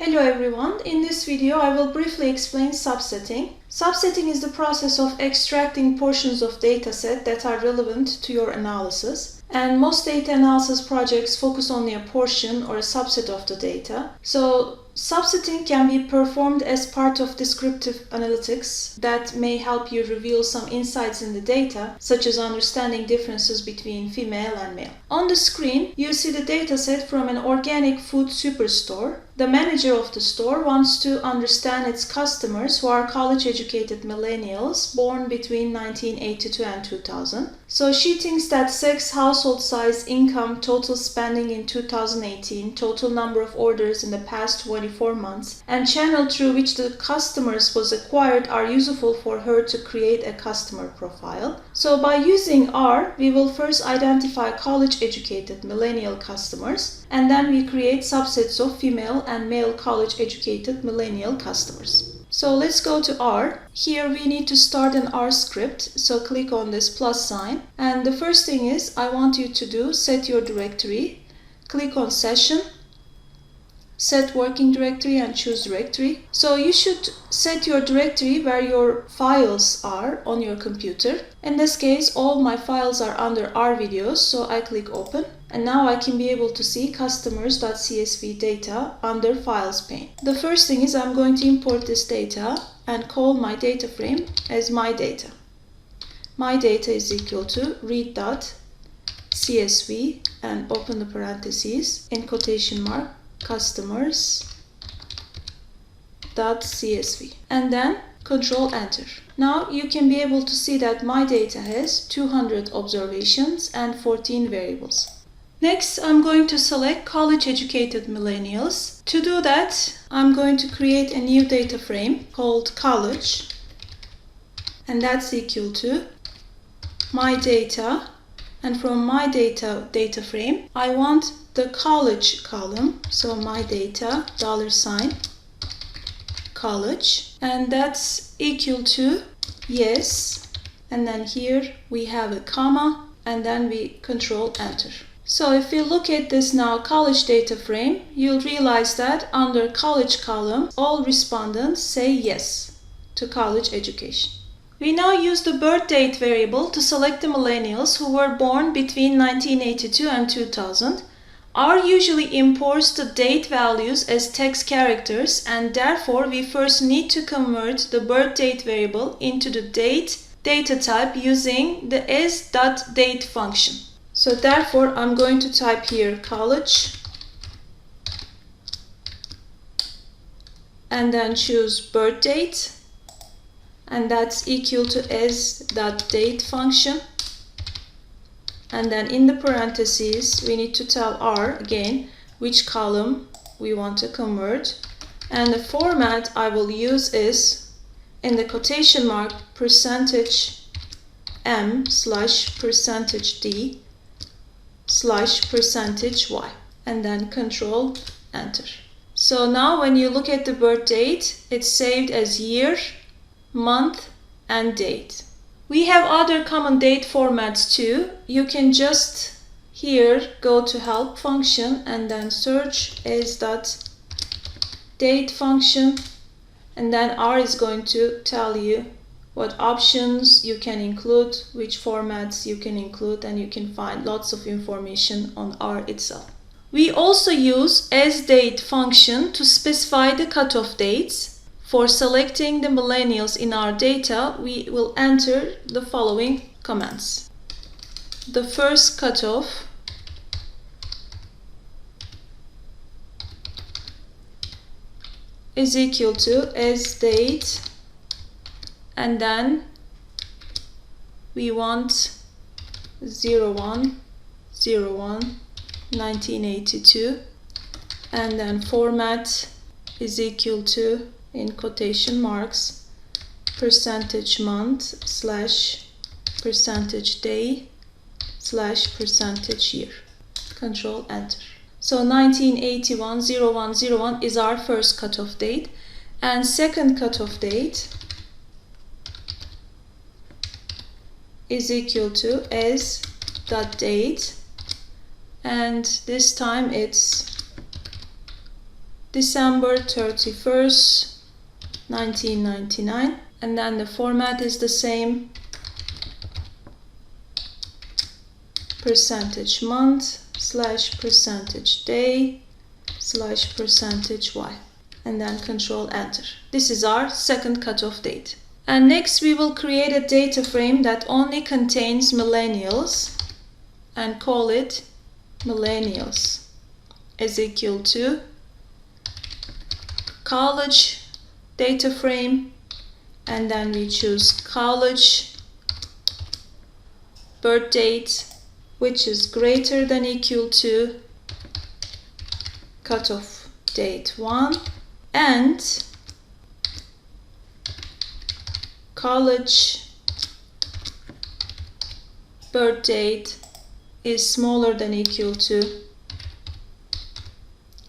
Hello everyone, in this video I will briefly explain subsetting. Subsetting is the process of extracting portions of dataset that are relevant to your analysis. And most data analysis projects focus only a portion or a subset of the data. So subsetting can be performed as part of descriptive analytics that may help you reveal some insights in the data, such as understanding differences between female and male. On the screen, you see the dataset from an organic food superstore. The manager of the store wants to understand its customers who are college-educated millennials born between 1982 and 2000. So she thinks that sex, household size, income, total spending in 2018, total number of orders in the past 24 months, and channel through which the customers was acquired are useful for her to create a customer profile. So by using R, we will first identify college-educated millennial customers, and then we create subsets of female and male college-educated millennial customers. So let's go to R. Here we need to start an R script, so click on this plus sign. And the first thing is I want you to do set your directory. Click on session, set working directory and choose directory. So you should set your directory where your files are on your computer. In this case, all my files are under R videos, so I click open. And now I can be able to see customers.csv data under Files pane. The first thing is I'm going to import this data and call my data frame as my data. My data is equal to read.csv and open the parentheses in quotation mark customers.csv and then Control Enter. Now you can be able to see that my data has 200 observations and 14 variables. Next, I'm going to select college-educated millennials. To do that, I'm going to create a new data frame called college, and that's equal to my data, and from my data frame, I want the college column, so my data $college, and that's equal to yes, and then here we have a comma, and then we Control Enter. So if we look at this now college data frame, you'll realize that under college column, all respondents say yes to college education. We now use the birth date variable to select the millennials who were born between 1982 and 2000. R usually imports the date values as text characters, and therefore we first need to convert the birth date variable into the date data type using the as.date function. So therefore, I'm going to type here college and then choose birth date, and that's equal to as.date function. And then in the parentheses, we need to tell R again which column we want to convert. And the format I will use is in the quotation mark %m/%d/%y, and then Control Enter. So now when you look at the birth date, it's saved as year, month, and date. We have other common date formats too. You can just here go to help function and then search as.date function, and then R is going to tell you what options you can include, which formats you can include, and you can find lots of information on R itself. We also use as.date function to specify the cutoff dates. For selecting the millennials in our data, we will enter the following commands. The first cutoff is equal to as.date, and then we want 01/01/1982, and then format is equal to, in quotation marks, %month/%day/%year. Control Enter. So 1981/01/01 is our first cutoff date, and second cutoff date is equal to as.date, and this time it's December 31st, 1999, and then the format is the same, percentage month / percentage day / percentage y, and then control enter. This is our second cutoff date. And next we will create a data frame that only contains millennials and call it millennials is equal to college data frame, and then we choose college birth date which is greater than equal to cutoff date 1 and college birth date is smaller than equal to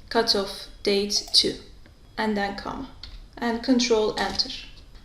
cutoff date 2, and then comma, and control enter.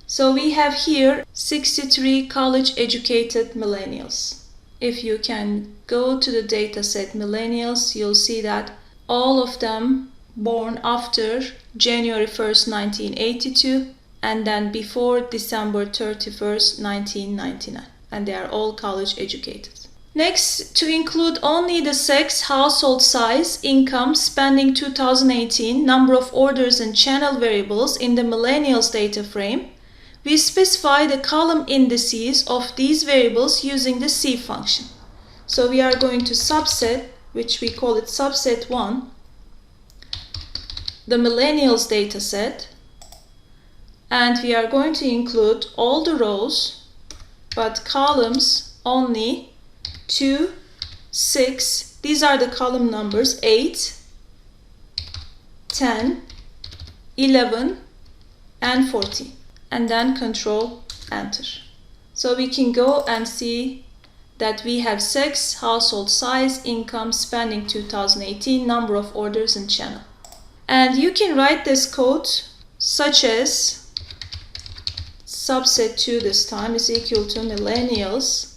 So we have here 63 college educated millennials. If you can go to the dataset millennials, you'll see that all of them born after January 1st, 1982, and then before December 31st, 1999, and they are all college educated. Next, to include only the sex, household size, income, spending 2018, number of orders and channel variables in the millennials data frame, we specify the column indices of these variables using the C function. So we are going to subset, which we call it subset 1, the millennials data set, and we are going to include all the rows but columns only 2, 6, these are the column numbers 8, 10, 11 and 14, and then control enter. So we can go and see that we have sex, household size, income, spending 2018, number of orders and channel. And you can write this code such as subset 2 this time is equal to millennials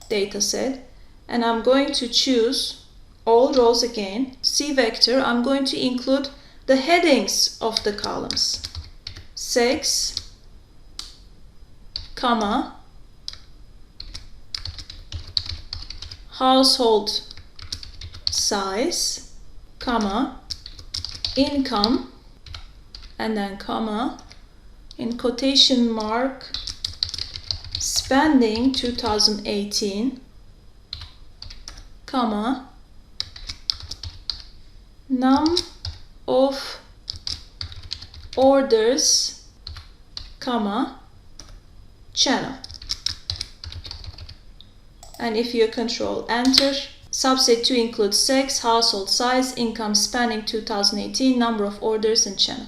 dataset, and I'm going to choose all rows again. C vector, I'm going to include the headings of the columns. Sex, comma, household size, comma, income, and then comma, in quotation mark, spending 2018, comma, num of orders, comma, channel. And if you control enter, subset 2 includes sex, household size, income, spending 2018, number of orders and channel.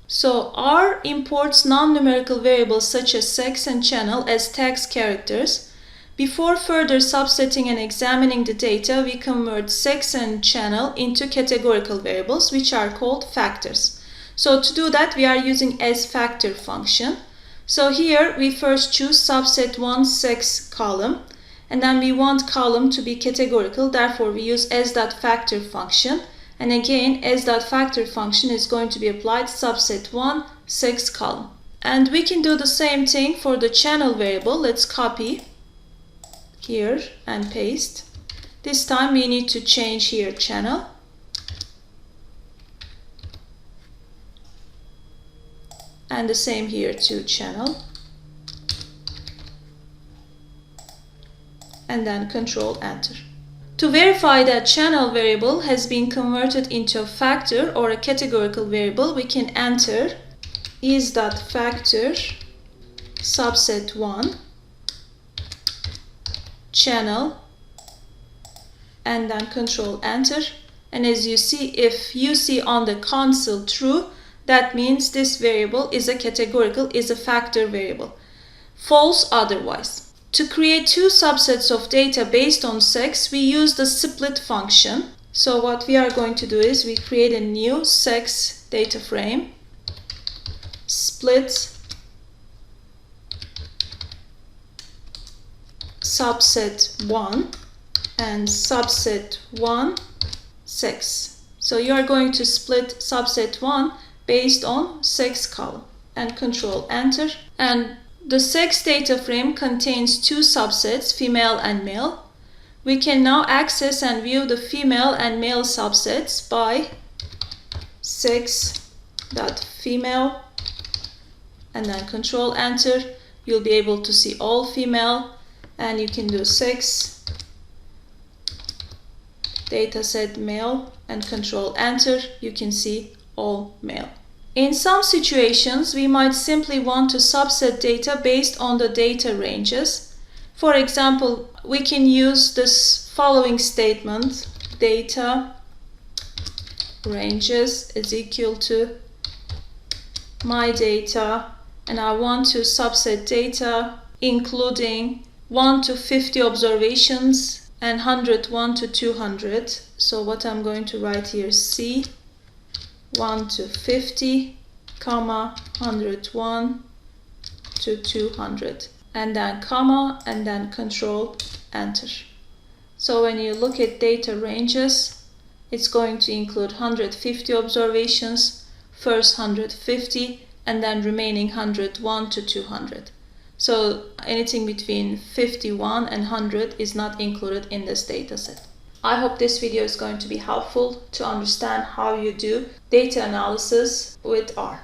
So R imports non-numerical variables such as sex and channel as text characters. Before further subsetting and examining the data, we convert sex and channel into categorical variables, which are called factors. So to do that, we are using asFactor function. So here we first choose subset 1 sex column, and then we want column to be categorical, therefore we use as.factor function. And again, as.factor function is going to be applied subset 1 sex column. And we can do the same thing for the channel variable. Let's copy here and paste. This time we need to change here channel. And the same here to channel. And then control enter. To verify that channel variable has been converted into a factor or a categorical variable, we can enter is.factor subset 1 channel and then control enter. And as you see, if you see on the console true, that means this variable is a categorical, is a factor variable. False otherwise. To create two subsets of data based on sex, we use the split function. So what we are going to do is we create a new sex data frame, split subset 1 and subset 1 sex. So you are going to split subset 1 based on sex column and control enter. And the sex data frame contains two subsets, female and male. We can now access and view the female and male subsets by sex.female and then control enter. You'll be able to see all female, and you can do sex dataset male and control enter. You can see all male. In some situations, we might simply want to subset data based on the data ranges. For example, we can use this following statement: data ranges is equal to my data, and I want to subset data including 1 to 50 observations and 101 to 200. So what I'm going to write here is C 1 to 50, comma 101 to 200, and then comma, and then control enter. So when you look at data ranges, it's going to include 150 observations, first 150, and then remaining 101 to 200. So anything between 51 and 100 is not included in this dataset. I hope this video is going to be helpful to understand how you do data analysis with R.